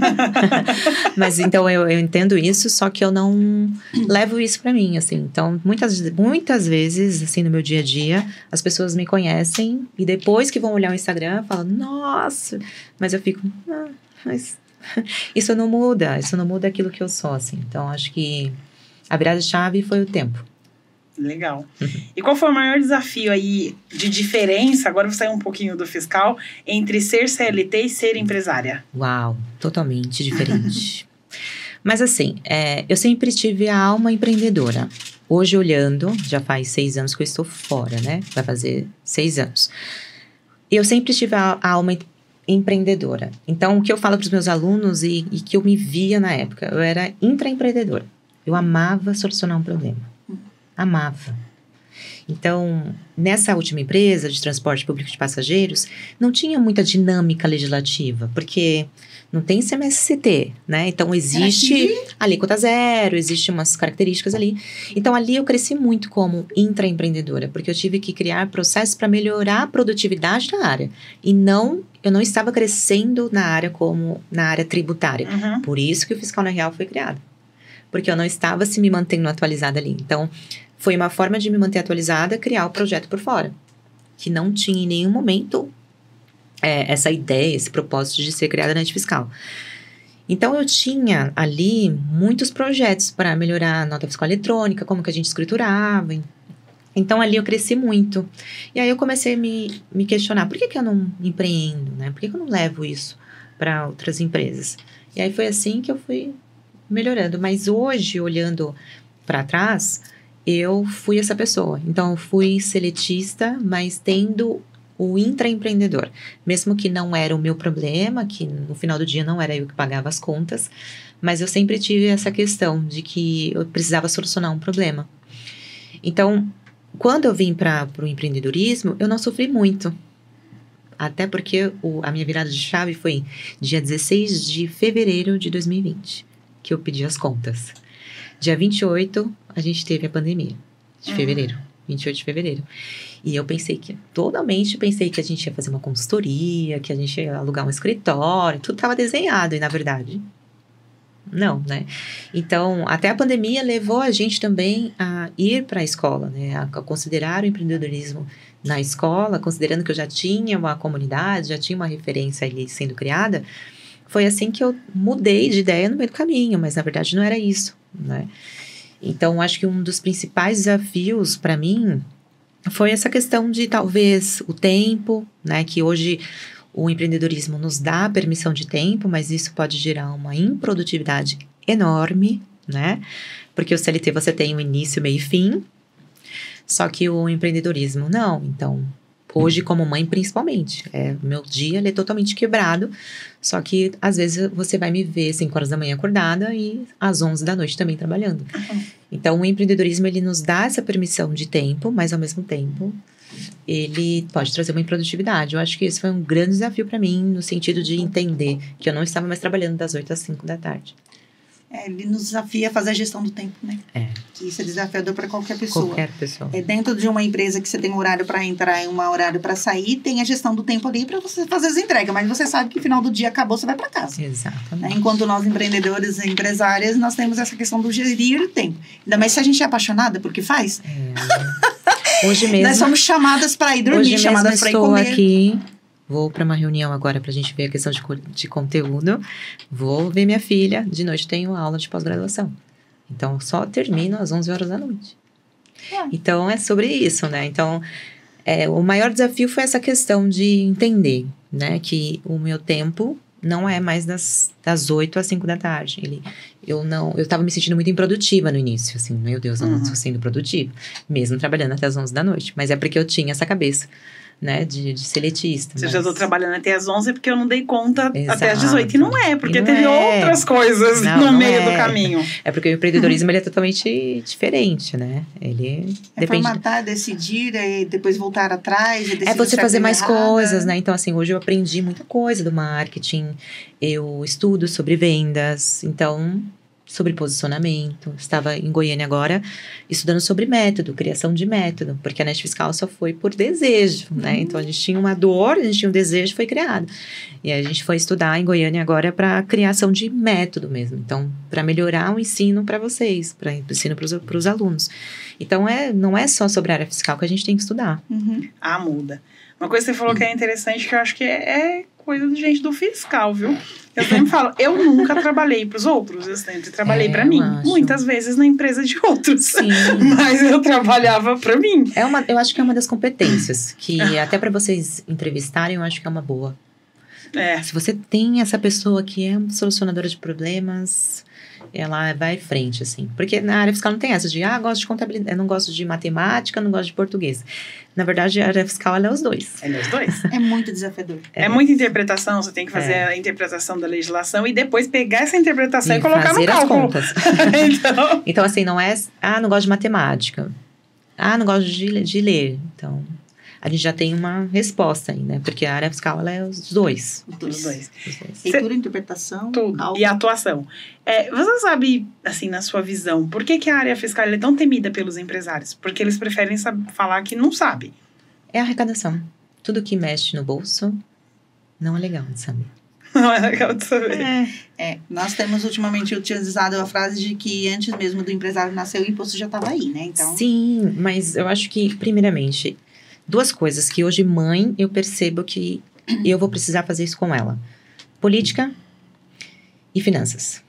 Mas, então, eu entendo isso, só que eu não levo isso pra mim, assim. Então, muitas vezes, assim, no meu dia a dia, as pessoas me conhecem e depois que vão olhar o Instagram, falam, nossa! Mas eu fico, mas isso não muda aquilo que eu sou, assim. Então, acho que a virada de chave foi o tempo. Legal. E qual foi o maior desafio aí de diferença, agora vou sair um pouquinho do fiscal, entre ser CLT e ser empresária? Uau, totalmente diferente. Mas assim, eu sempre tive a alma empreendedora. Hoje olhando, já faz 6 anos que eu estou fora, né? Vai fazer 6 anos. Eu sempre tive a alma empreendedora. Então, o que eu falo para os meus alunos e que eu me via na época, eu era intraempreendedora. Eu amava solucionar um problema. Amava. Então, nessa última empresa de transporte público de passageiros, não tinha muita dinâmica legislativa, porque não tem CMSCT, né? Então, existe alíquota zero, existem umas características ali. Então, ali eu cresci muito como intraempreendedora, porque eu tive que criar processos para melhorar a produtividade da área. E eu não estava crescendo na área como na área tributária. Uhum. Por isso que o Fiscal na Real foi criado. Porque eu não estava me mantendo atualizada ali. Então, foi uma forma de me manter atualizada, criar o projeto por fora. Que não tinha em nenhum momento essa ideia, esse propósito de ser criada na área fiscal. Então, eu tinha ali muitos projetos para melhorar a nota fiscal eletrônica, como que a gente escriturava. Então, ali eu cresci muito. E aí, eu comecei a me questionar, por que eu não empreendo, né? Por que eu não levo isso para outras empresas? E aí, foi assim que eu fui melhorando. Mas hoje, olhando para trás, eu fui essa pessoa. Então, eu fui seletista, mas tendo o intraempreendedor. Mesmo que não era o meu problema, que no final do dia não era eu que pagava as contas, mas eu sempre tive essa questão de que eu precisava solucionar um problema. Então, quando eu vim para o empreendedorismo, eu não sofri muito. Até porque a minha virada de chave foi dia 16 de fevereiro de 2020, que eu pedi as contas. Dia 28, a gente teve a pandemia de fevereiro, 28 de fevereiro. E eu totalmente pensei que a gente ia fazer uma consultoria, que a gente ia alugar um escritório, tudo estava desenhado, e na verdade, não, né? Então, até a pandemia levou a gente também a ir para a escola, né? A considerar o empreendedorismo na escola, considerando que eu já tinha uma comunidade, já tinha uma referência ali sendo criada. Foi assim que eu mudei de ideia no meio do caminho, mas na verdade não era isso, né? Então, acho que um dos principais desafios para mim foi essa questão de talvez o tempo, né? Que hoje o empreendedorismo nos dá a permissão de tempo, mas isso pode gerar uma improdutividade enorme, né? Porque o CLT você tem um início, meio e fim, só que o empreendedorismo não. Então, Hoje, como mãe, principalmente. Meu dia, ele é totalmente quebrado. Só que, às vezes, você vai me ver 5 horas da manhã acordada e às 11 da noite também trabalhando. Então, o empreendedorismo, ele nos dá essa permissão de tempo, mas, ao mesmo tempo, ele pode trazer uma improdutividade. Eu acho que esse foi um grande desafio para mim, no sentido de entender que eu não estava mais trabalhando das 8 às 5 da tarde. Ele nos desafia a fazer a gestão do tempo, né? Que isso é desafiador para qualquer pessoa. Qualquer pessoa. Dentro de uma empresa que você tem um horário para entrar e um horário para sair, tem a gestão do tempo ali para você fazer as entregas. Mas você sabe que no final do dia acabou, você vai para casa. Exatamente. Enquanto nós, empreendedores e empresárias, nós temos essa questão do gerir o tempo. Ainda mais se a gente é apaixonada por que faz. Hoje mesmo. Nós somos chamadas para ir dormir, hoje chamadas mesmo para ir estou comer. Aqui. Vou para uma reunião agora pra gente ver a questão de conteúdo. Vou ver minha filha. De noite tenho aula de pós-graduação. Então, só termino às 11 horas da noite. Então, é sobre isso, né? Então, o maior desafio foi essa questão de entender, né? Que o meu tempo não é mais das 8 às 5 da tarde. Eu estava me sentindo muito improdutiva no início. Assim, meu Deus, eu não estou sendo produtiva. Mesmo trabalhando até as 11 da noite. Mas é porque eu tinha essa cabeça, né, de seletista. Já estou trabalhando até às 11 porque eu não dei conta. Exato. Até às 18. E não é, porque não teve outras coisas no meio do caminho. É porque o empreendedorismo ele é totalmente diferente, né? Ele depende... formatar, decidir, e depois voltar atrás. É você fazer mais coisas, né? Então, assim, hoje eu aprendi muita coisa do marketing. Eu estudo sobre vendas. Então, sobre posicionamento. Estava em Goiânia agora estudando sobre método, criação de método, porque a Nest Fiscal só foi por desejo, né? Então a gente tinha uma dor, a gente tinha um desejo, foi criado. E aí a gente foi estudar em Goiânia agora para criação de método mesmo. Então, para melhorar o ensino para vocês, para o ensino para os alunos. Então, não é só sobre a área fiscal que a gente tem que estudar. Muda. Uma coisa que você falou que é interessante, que eu acho que é coisa de gente do fiscal, viu? Eu sempre falo, eu nunca trabalhei para os outros, eu sempre trabalhei para mim. Muitas vezes na empresa de outros. Sim. Mas eu trabalhava para mim. Eu acho que é uma das competências, que até para vocês entrevistarem, eu acho que é uma boa. Se você tem essa pessoa que é solucionadora de problemas, ela vai em frente, assim. Porque na área fiscal não tem essa de, gosto de contabilidade, eu não gosto de matemática, não gosto de português. Na verdade, a área fiscal, ela é os dois. Ela é os dois. É muito desafiador. É muita interpretação, você tem que fazer a interpretação da legislação e depois pegar essa interpretação e colocar no cálculo. Fazer as contas. Então, assim, não é, não gosto de matemática. Não gosto de ler. Então, a gente já tem uma resposta aí, né? Porque a área fiscal, ela é os dois. Os dois. Leitura, interpretação, tudo. Cálculo. E atuação. Você sabe, assim, na sua visão, por que a área fiscal é tão temida pelos empresários? Porque eles preferem falar que não sabe. É a arrecadação. Tudo que mexe no bolso não é legal de saber. Não é legal de saber. Nós temos ultimamente utilizado a frase de que antes mesmo do empresário nascer, o imposto já estava aí, né? Então... Sim, mas eu acho que, primeiramente, 2 coisas que hoje, mãe, eu percebo que eu vou precisar fazer isso com ela. Política e finanças.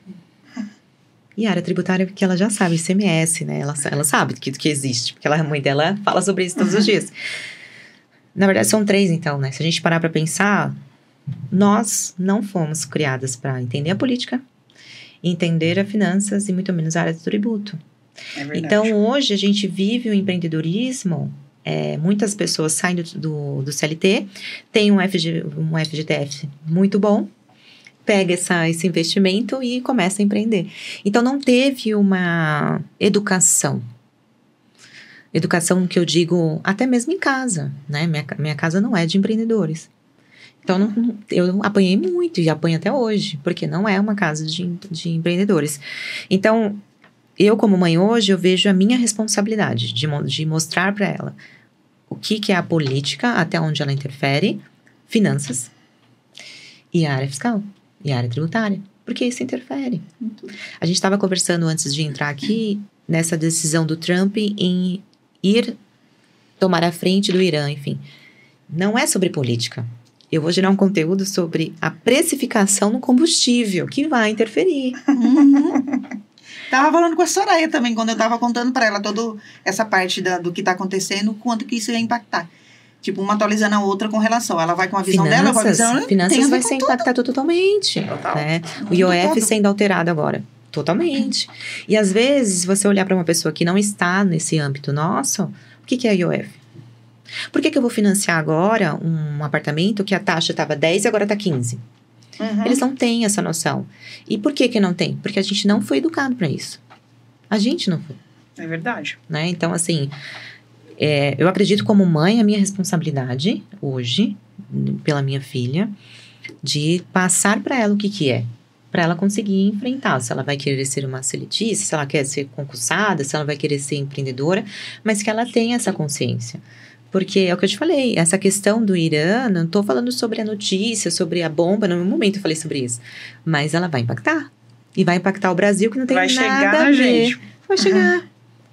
E a área tributária, porque ela já sabe, ICMS, né? Ela sabe que existe, porque a mãe dela fala sobre isso todos os dias. Na verdade, são 3, então, né? Se a gente parar para pensar, nós não fomos criadas para entender a política, entender as finanças e muito menos a área do tributo. É verdade. Então, hoje, a gente vive o empreendedorismo. Muitas pessoas saem do CLT, tem um FGTS muito bom, pega esse investimento e começa a empreender. Então, não teve uma educação. Educação que eu digo até mesmo em casa, né? Minha casa não é de empreendedores. Então, eu apanhei muito e apanho até hoje, porque não é uma casa de empreendedores. Então, eu como mãe hoje, eu vejo a minha responsabilidade de mostrar para ela o que é a política, até onde ela interfere, finanças e a área fiscal e a área tributária, porque isso interfere. A gente estava conversando antes de entrar aqui nessa decisão do Trump em ir tomar a frente do Irã, enfim. Não é sobre política. Eu vou gerar um conteúdo sobre a precificação no combustível, que vai interferir. Tava falando com a Soraya também, quando eu tava contando para ela toda essa parte do que tá acontecendo, quanto que isso ia impactar. Tipo, uma atualizando a outra com relação. Ela vai com a visão dela, com a visão... Finanças vai ser impactado totalmente. Total. Né? O IOF sendo alterado agora. Totalmente. E às vezes, você olhar para uma pessoa que não está nesse âmbito nosso, o que é IOF? Por que eu vou financiar agora um apartamento que a taxa estava 10 e agora está 15? Eles não têm essa noção. E por que não tem? Porque a gente não foi educado para isso. A gente não foi. É verdade. Né? Então, assim, eu acredito como mãe, a minha responsabilidade hoje, pela minha filha, de passar para ela o que é. Para ela conseguir enfrentar. Se ela vai querer ser uma seletista, se ela quer ser concursada, se ela vai querer ser empreendedora, mas que ela tenha essa consciência. Porque é o que eu te falei, essa questão do Irã, não estou falando sobre a notícia, sobre a bomba, no momento eu falei sobre isso. Mas ela vai impactar. E vai impactar o Brasil, que não tem nada a ver. Gente.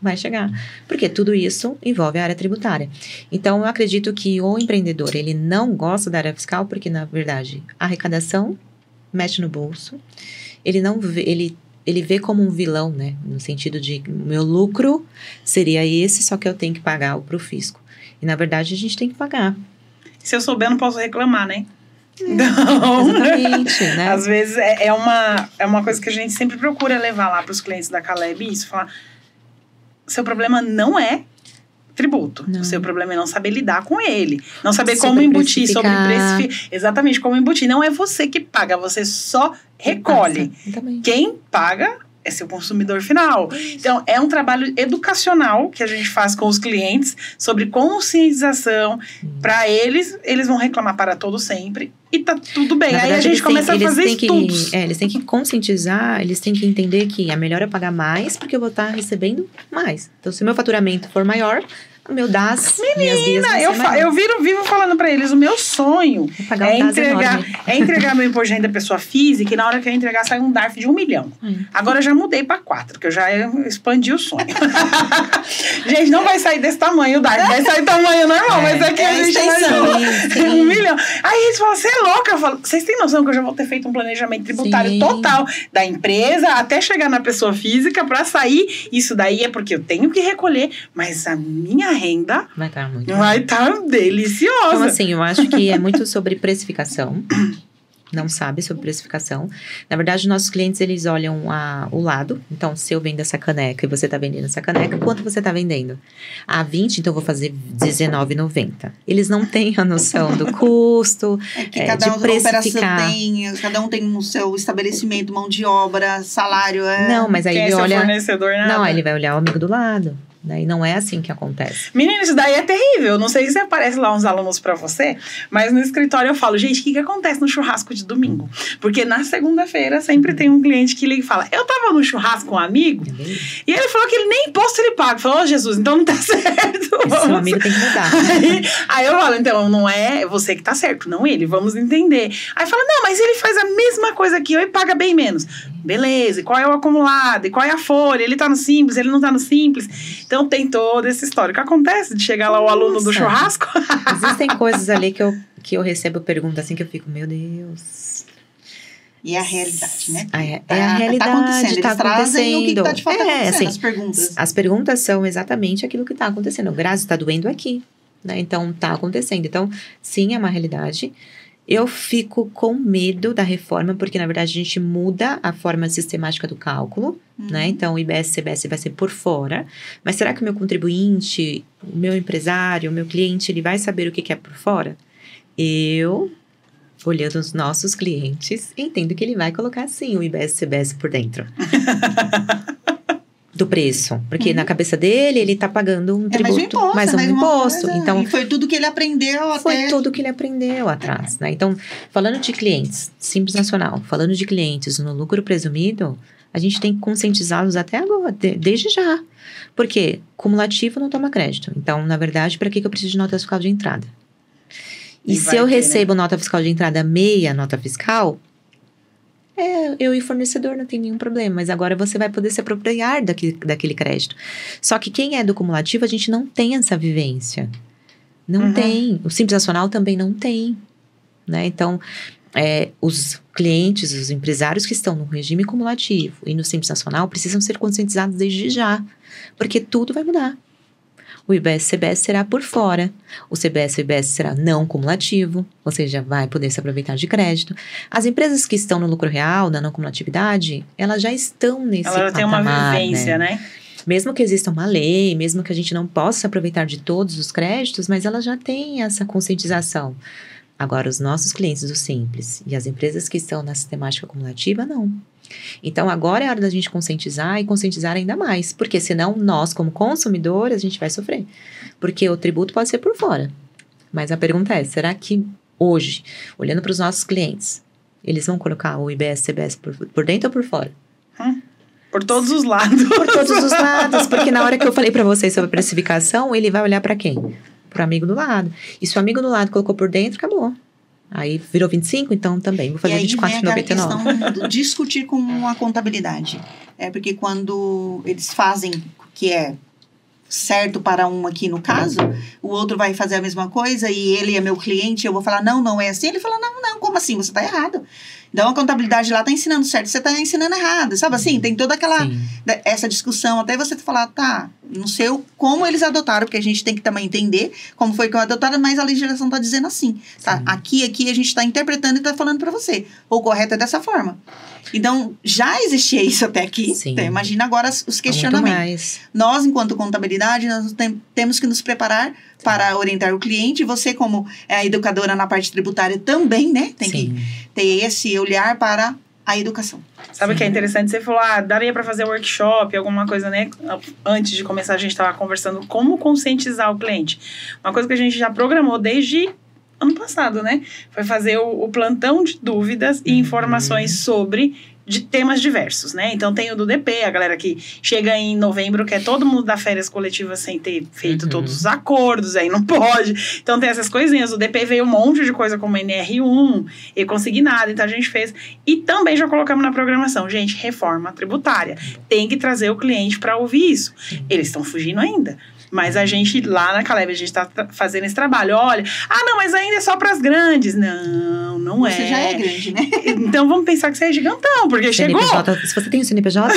Vai chegar. Porque tudo isso envolve a área tributária. Então, eu acredito que o empreendedor, ele não gosta da área fiscal, porque, na verdade, a arrecadação mexe no bolso. Ele não vê, ele vê como um vilão, né? No sentido de, meu lucro seria esse, só que eu tenho que pagar pro fisco. E, na verdade, a gente tem que pagar. Se eu souber, não posso reclamar, né? Não. Exatamente, né? Às vezes, é uma coisa que a gente sempre procura levar lá para os clientes da Caleb, isso, falar, seu problema não é tributo. Não. O seu problema é não saber lidar com ele. Não saber como embutir, sobre precificar. Exatamente, como embutir. Não é você que paga, você só recolhe. Quem paga é seu consumidor final. Então, é um trabalho educacional que a gente faz com os clientes sobre conscientização. Para eles vão reclamar para todo sempre e tá tudo bem. Aí a gente começa a fazer estudos. Eles têm que conscientizar, eles têm que entender que é melhor eu pagar mais porque eu vou estar recebendo mais. Então, se o meu faturamento for maior, o meu DAS, minhas guias eu vivo falando pra eles, o meu sonho é entregar meu imposto de renda pessoa física e na hora que eu entregar sai um DARF de 1 milhão. Agora eu já mudei pra 4, que eu já expandi o sonho. Gente, não vai sair desse tamanho o DARF, vai sair tamanho normal, mas aqui a gente vai 1 milhão. Aí eles falam, você é louca? Eu falo, vocês têm noção que eu já vou ter feito um planejamento tributário total da empresa até chegar na pessoa física pra sair. Isso daí é porque eu tenho que recolher, mas a minha renda vai estar deliciosa. Então, assim, eu acho que é muito sobre precificação. Não sabe sobre precificação. Na verdade, nossos clientes, eles olham o lado. Então, se eu vendo essa caneca e você está vendendo essa caneca, quanto você está vendendo? A 20, então eu vou fazer R$19,90. Eles não têm a noção do custo, cada de precificar. Cada um tem o seu estabelecimento, mão de obra, salário. Não, mas aí ele olha... fornecedor, nada. Não, aí ele vai olhar o amigo do lado. E não é assim que acontece. Menina, isso daí é terrível. Não sei se aparece lá uns alunos pra você, mas no escritório eu falo, gente, o que acontece no churrasco de domingo? Porque na segunda-feira sempre tem um cliente que liga e fala, eu tava no churrasco com um amigo e ele falou que ele nem imposto ele paga. Eu falo, ô Jesus, então não tá certo. Seu amigo tem que mudar. Aí eu falo, então não é você que tá certo, não ele, vamos entender. Aí fala, não, mas ele faz a mesma coisa que eu e paga bem menos. Beleza, e qual é o acumulado? E qual é a folha? Ele tá no Simples, ele não tá no Simples. Então tem toda essa história. O que acontece de chegar lá o aluno do churrasco? Existem coisas ali que eu recebo pergunta assim que eu fico, meu Deus. E é a realidade, né? É a realidade, tá acontecendo. O que tá de fato acontecendo, assim, as perguntas. As perguntas são exatamente aquilo que tá acontecendo. O Grazi, tá doendo aqui, né? Então, tá acontecendo. Então, sim, é uma realidade. Eu fico com medo da reforma, porque, na verdade, a gente muda a forma sistemática do cálculo, né? Então, o IBS e CBS vai ser por fora. Mas será que o meu contribuinte, o meu empresário, o meu cliente, ele vai saber o que é por fora? Eu, olhando os nossos clientes, entendo que ele vai colocar, sim, o IBS e CBS por dentro. Do preço. Porque na cabeça dele, ele tá pagando um tributo, mais um imposto. Então, e foi tudo que ele aprendeu Foi tudo que ele aprendeu atrás, né? Então, falando de clientes, Simples Nacional, falando de clientes no lucro presumido, a gente tem que conscientizá-los até agora, desde já. Porque cumulativo não toma crédito. Então, na verdade, para que eu preciso de nota fiscal de entrada? E se eu recebo nota fiscal de entrada meia nota fiscal... eu e o fornecedor não tem nenhum problema, mas agora você vai poder se apropriar daquele crédito. Só que quem é do cumulativo, a gente não tem essa vivência. Não tem. O Simples Nacional também não tem. Né? Então, os clientes, os empresários que estão no regime cumulativo e no Simples Nacional precisam ser conscientizados desde já, porque tudo vai mudar. O IBS-CBS será por fora. O CBS e o IBS será não cumulativo, ou seja, vai poder se aproveitar de crédito. As empresas que estão no lucro real, na não cumulatividade, elas já estão nesse patamar. Ela tem uma vivência, né? Mesmo que exista uma lei, mesmo que a gente não possa se aproveitar de todos os créditos, mas ela já tem essa conscientização. Agora, os nossos clientes do Simples e as empresas que estão na sistemática acumulativa, não. Então, agora é a hora da gente conscientizar e conscientizar ainda mais. Porque senão, nós, como consumidores, a gente vai sofrer. Porque o tributo pode ser por fora. Mas a pergunta é, será que hoje, olhando para os nossos clientes, eles vão colocar o IBS, CBS por dentro ou por fora? Por todos os lados. Por todos os lados. Porque na hora que eu falei para vocês sobre precificação, ele vai olhar para quem? Pro amigo do lado. E se o amigo do lado colocou por dentro, acabou. Aí virou 25, então também vou fazer 24,99. E aí vem aquela questão do discutir com a contabilidade. Porque quando eles fazem o que é certo para um aqui no caso, o outro vai fazer a mesma coisa e ele é meu cliente, eu vou falar, não é assim. Ele fala, não, como assim? Você está errado. Então, a contabilidade lá está ensinando certo, você está ensinando errado, sabe assim? Tem toda essa discussão, até você falar, tá, não sei como eles adotaram, porque a gente tem que também entender como foi que adotaram, mas a legislação está dizendo assim, tá? Aqui a gente está interpretando e está falando para você. O correto é dessa forma. Então, já existia isso até aqui. Então, imagina agora os questionamentos. Nós, enquanto contabilidade, nós temos que nos preparar para orientar o cliente. Você, como educadora na parte tributária, também, né? Tem que ter esse olhar para a educação. Sabe o que é interessante? Você falou, daria para fazer workshop, alguma coisa, né? Antes de começar, a gente estava conversando como conscientizar o cliente. Uma coisa que a gente já programou desde ano passado, né? Foi fazer o plantão de dúvidas e informações sobre de temas diversos, né? Então, tem o do DP, a galera que chega em novembro, quer todo mundo dar férias coletivas sem ter feito todos os acordos, aí não pode. Então, tem essas coisinhas. O DP veio um monte de coisa como NR1 e consignado, então a gente fez. E também já colocamos na programação. Gente, reforma tributária. Tem que trazer o cliente para ouvir isso. Eles estão fugindo ainda. Mas a gente, lá na Caleb, a gente tá fazendo esse trabalho. Olha, não, mas ainda é só pras grandes. Não é. Você já é grande, né? Então, vamos pensar que você é gigantão, porque CNPJ, chegou. Se você tem o CNPJ...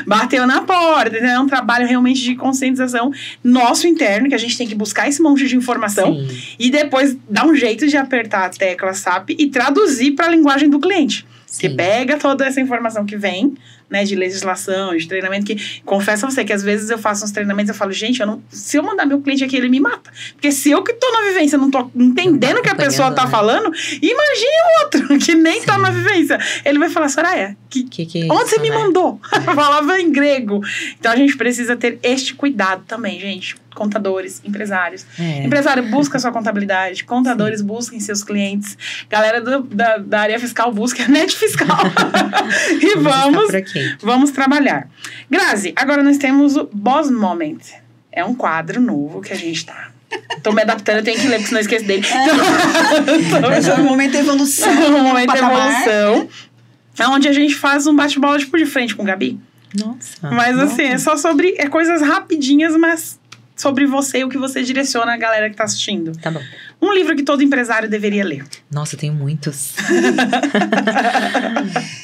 Bateu na porta. É um trabalho realmente de conscientização nosso interno, que a gente tem que buscar esse monte de informação e depois dar um jeito de apertar a tecla SAP e traduzir para a linguagem do cliente. Você pega toda essa informação que vem, né, de legislação, de treinamento, que confesso a você que às vezes eu faço uns treinamentos e eu falo, gente, se eu mandar meu cliente aqui, ele me mata. Porque se eu que tô na vivência não tô entendendo o que a pessoa tá falando, imagine o outro que nem tá na vivência. Ele vai falar, Soraya, onde você me mandou? Falava em grego. Então a gente precisa ter este cuidado também, gente. Contadores, empresários. Empresário, busca sua contabilidade. Contadores, busquem seus clientes. Galera da área fiscal, busca a net fiscal. E vamos trabalhar. Grazi, agora nós temos o Boss Moment. É um quadro novo que a gente tá... Tô me adaptando, eu tenho que ler, porque senão eu esqueço dele. Esse é o momento de evolução. O momento de evolução. É onde a gente faz um bate-bola tipo de frente com o Gabi. Nossa. Mas assim, é só sobre... coisas rapidinhas, mas... sobre você e o que você direciona a galera que tá assistindo. Tá bom. Um livro que todo empresário deveria ler. Nossa, eu tenho muitos.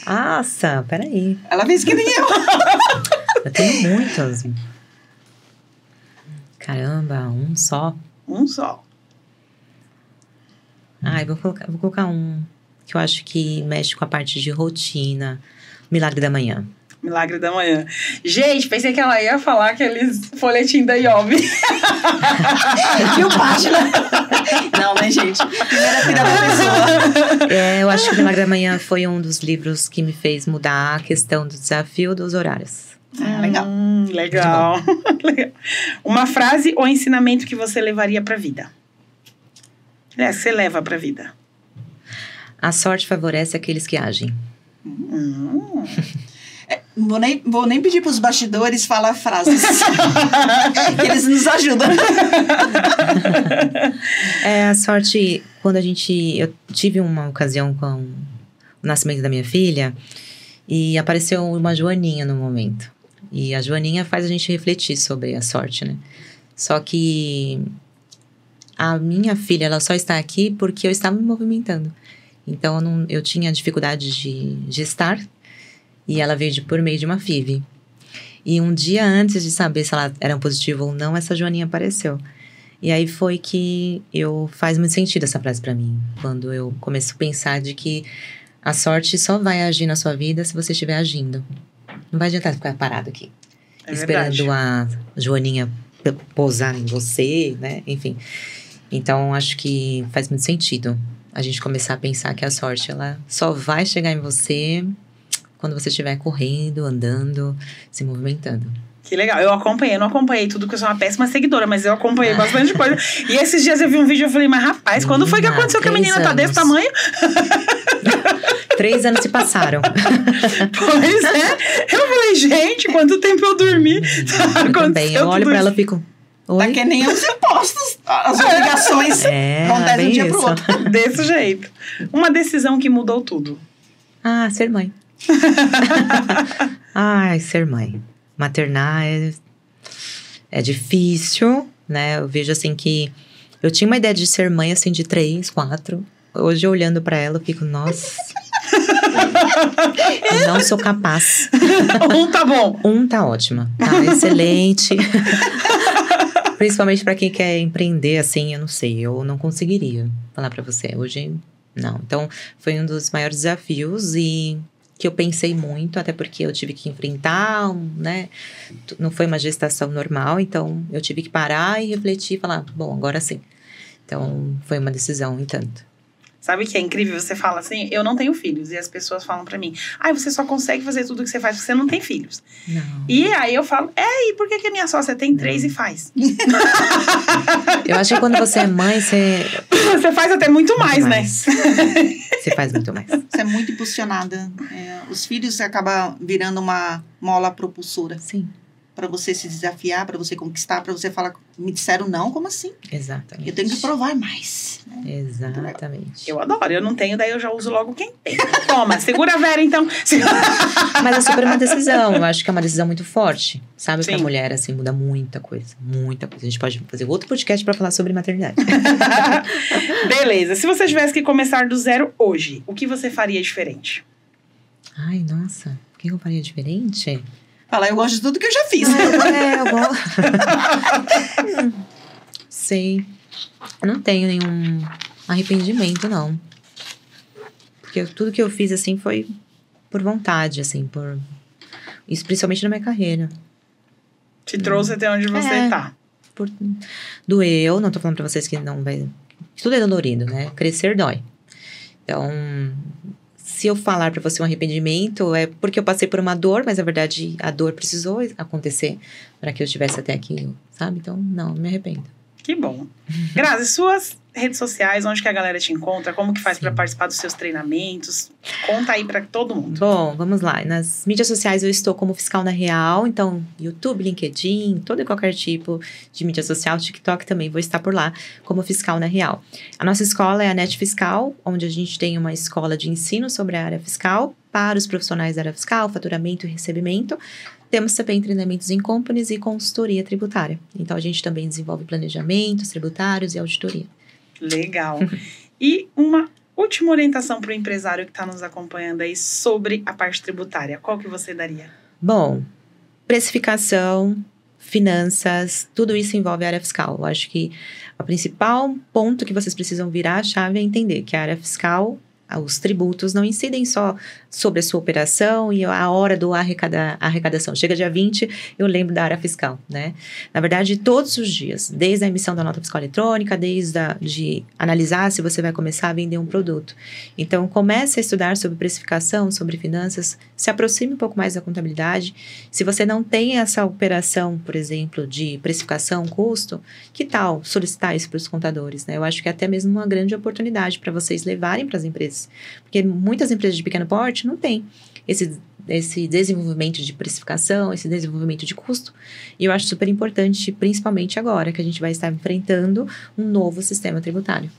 Nossa, peraí. Ela fez que nem eu. Eu tenho muitos. Caramba, um só. Um só. Eu vou colocar um que eu acho que mexe com a parte de rotina. Milagre da Manhã. Milagre da Manhã. Gente, pensei que ela ia falar aqueles folhetinhos da Iob. Viu, página? Não, né, gente? Primeira filha da pessoa. Eu acho que o Milagre da Manhã foi um dos livros que me fez mudar a questão do desafio dos horários. Legal. Legal. Uma frase ou ensinamento que você levaria pra vida? Que você leva pra vida. A sorte favorece aqueles que agem. Vou nem pedir pros bastidores falar frases. Que eles nos ajudam. A sorte, quando eu tive uma ocasião com o nascimento da minha filha, e apareceu uma joaninha no momento. E a joaninha faz a gente refletir sobre a sorte, né? Só que a minha filha, ela só está aqui porque eu estava me movimentando. Então, eu tinha dificuldade de estar. E ela veio por meio de uma FIV. E um dia antes de saber se ela era positiva ou não, essa joaninha apareceu. E aí foi que faz muito sentido essa frase pra mim. Quando eu começo a pensar de que a sorte só vai agir na sua vida se você estiver agindo. Não vai adiantar ficar parado aqui. É esperando verdade. a Joaninha pousar em você, né? Enfim. Então, acho que faz muito sentido a gente começar a pensar que a sorte, ela só vai chegar em você quando você estiver correndo, andando, se movimentando. Que legal. Eu acompanhei, não acompanhei tudo, porque eu sou uma péssima seguidora, mas eu acompanhei bastante coisa. E esses dias eu vi um vídeo e eu falei, mas rapaz, quando foi que aconteceu que a menina tá desse tamanho? 3 anos se passaram. Pois é. Eu falei, gente, quanto tempo eu dormi? Eu também. Eu olho pra ela e fico... Oi? Tá que nem os impostos, as obrigações acontecem de um dia pro isso. outro. Desse jeito. Uma decisão que mudou tudo. Ah, ser mãe. Ai, ser mãe. Maternar é difícil, né? Eu vejo assim que... Eu tinha uma ideia de ser mãe, assim, de 3, 4. Hoje, olhando pra ela, eu fico, nossa... eu não sou capaz. Um tá bom. Um tá ótima. Tá excelente. Principalmente pra quem quer empreender, assim, eu não sei. Eu não conseguiria falar pra você. Hoje, não. Então, foi um dos maiores desafios e... que eu pensei muito, até porque eu tive que enfrentar, né? Não foi uma gestação normal, então eu tive que parar e refletir e falar, bom, agora sim. Então, foi uma decisão, entanto. Sabe que é incrível? Você fala assim, eu não tenho filhos. E as pessoas falam pra mim, você só consegue fazer tudo que você faz porque você não tem filhos. Não. E aí eu falo, e por que a minha sócia tem 3 e faz? Eu acho que quando você é mãe, você... Você faz até muito mais, né? Você faz muito mais. Você é muito impulsionada. Os filhos acabam virando uma mola propulsora. Sim, Pra você se desafiar, pra você conquistar, pra você falar, me disseram não, como assim? exatamente. Eu tenho que provar mais. Né? Exatamente. Eu adoro, eu não tenho, daí eu já uso logo quem tem. Toma, segura a Vera então. Mas é super uma decisão, eu acho que é uma decisão muito forte, sabe? Pra Sim. mulher, assim, muda muita coisa, muita coisa. A gente pode fazer outro podcast pra falar sobre maternidade. Beleza, se você tivesse que começar do zero hoje, o que você faria diferente? Ai, nossa, o que eu faria diferente? Falar, eu gosto de tudo que eu já fiz. Eu gosto. Sei. Eu não tenho nenhum arrependimento, não. Porque tudo que eu fiz, assim, foi por vontade, assim, por... Isso principalmente na minha carreira. Te trouxe até onde você tá. Por... Doeu, não tô falando pra vocês que não vai... Tudo é dolorido, né? Crescer dói. Então... Se eu falar pra você um arrependimento, é porque eu passei por uma dor, mas na verdade a dor precisou acontecer para que eu estivesse até aqui, sabe? Então, não me arrependo. Que bom. Grazi, suas redes sociais, onde que a galera te encontra? Como que faz pra participar dos seus treinamentos? Conta aí pra todo mundo. Bom, vamos lá. Nas mídias sociais eu estou como Fiscal na Real, então YouTube, LinkedIn, todo e qualquer tipo de mídia social, TikTok também vou estar por lá como Fiscal na Real. A nossa escola é a NET Fiscal, onde a gente tem uma escola de ensino sobre a área fiscal para os profissionais da área fiscal, faturamento e recebimento. Temos também treinamentos em companies e consultoria tributária. Então, a gente também desenvolve planejamentos tributários e auditoria. Legal. E uma última orientação para o empresário que está nos acompanhando aí sobre a parte tributária. Qual que você daria? Bom, precificação, finanças, tudo isso envolve a área fiscal. Eu acho que o principal ponto que vocês precisam virar a chave é entender que a área fiscal... Os tributos não incidem só sobre a sua operação e a hora do arrecadação. Chega dia 20, eu lembro da área fiscal, né? Na verdade, todos os dias, desde a emissão da nota fiscal eletrônica, de analisar se você vai começar a vender um produto. Então, comece a estudar sobre precificação, sobre finanças, se aproxime um pouco mais da contabilidade. Se você não tem essa operação, por exemplo, de precificação, custo, que tal solicitar isso para os contadores, né? Eu acho que é até mesmo uma grande oportunidade para vocês levarem para as empresas. Porque muitas empresas de pequeno porte não têm esse desenvolvimento de precificação, esse desenvolvimento de custo. E eu acho super importante, principalmente agora, que a gente vai estar enfrentando um novo sistema tributário.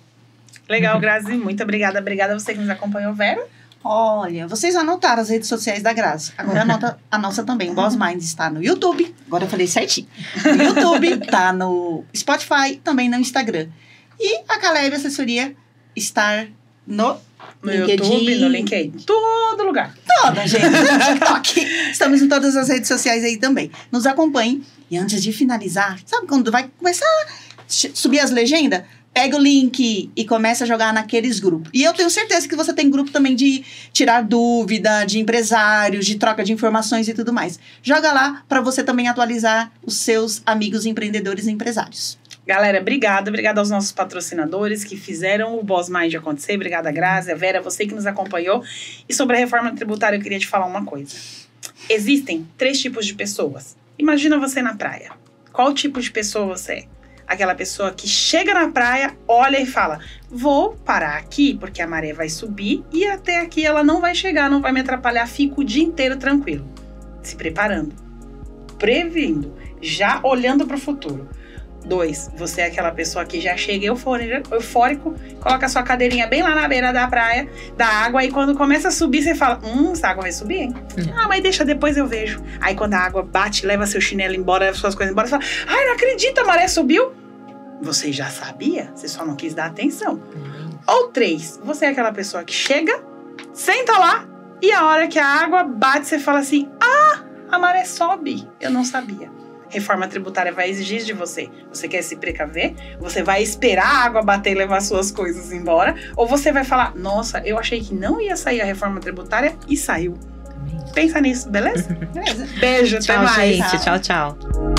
Legal, Grazi. Muito obrigada. Obrigada a você que nos acompanhou, Vera. Olha, vocês anotaram as redes sociais da Grazi. Agora anota a nossa também. Boss Minds está no YouTube. Agora eu falei certinho. No YouTube, tá no Spotify, também no Instagram. E a Caleb Assessoria está no LinkedIn, YouTube, no LinkedIn. Todo lugar. Toda, gente. No TikTok. Estamos em todas as redes sociais aí também. Nos acompanhem. E antes de finalizar, sabe quando vai começar a subir as legendas? pega o link e começa a jogar naqueles grupos. E eu tenho certeza que você tem grupo também de tirar dúvida, de empresários, de troca de informações e tudo mais. Joga lá para você também atualizar os seus amigos empreendedores e empresários. Galera, obrigada aos nossos patrocinadores que fizeram o Boss Mind acontecer. Obrigada, Grazi, a Vera, você que nos acompanhou. E sobre a reforma tributária, eu queria te falar uma coisa. Existem 3 tipos de pessoas. Imagina você na praia. Qual tipo de pessoa você é? Aquela pessoa que chega na praia, olha e fala: vou parar aqui porque a maré vai subir e até aqui ela não vai chegar, não vai me atrapalhar, fico o dia inteiro tranquilo. Se preparando, previndo, já olhando para o futuro. 2, você é aquela pessoa que já chega eufórico, coloca a sua cadeirinha bem lá na beira da praia, da água, e quando começa a subir, você fala: essa água vai subir, hein? Mas deixa, depois eu vejo. Aí quando a água bate, leva seu chinelo embora, leva suas coisas embora, você fala: ai, não acredito, a maré subiu. Você já sabia, você só não quis dar atenção. Ou 3, você é aquela pessoa que chega, senta lá, e a hora que a água bate, você fala assim: a maré sobe, eu não sabia. Reforma tributária vai exigir de você. Você quer se precaver? Você vai esperar a água bater e levar suas coisas embora? Ou você vai falar: nossa, eu achei que não ia sair a reforma tributária e saiu. Pensa nisso, beleza? Beleza. Beijo, até mais. Tchau, gente. Tchau.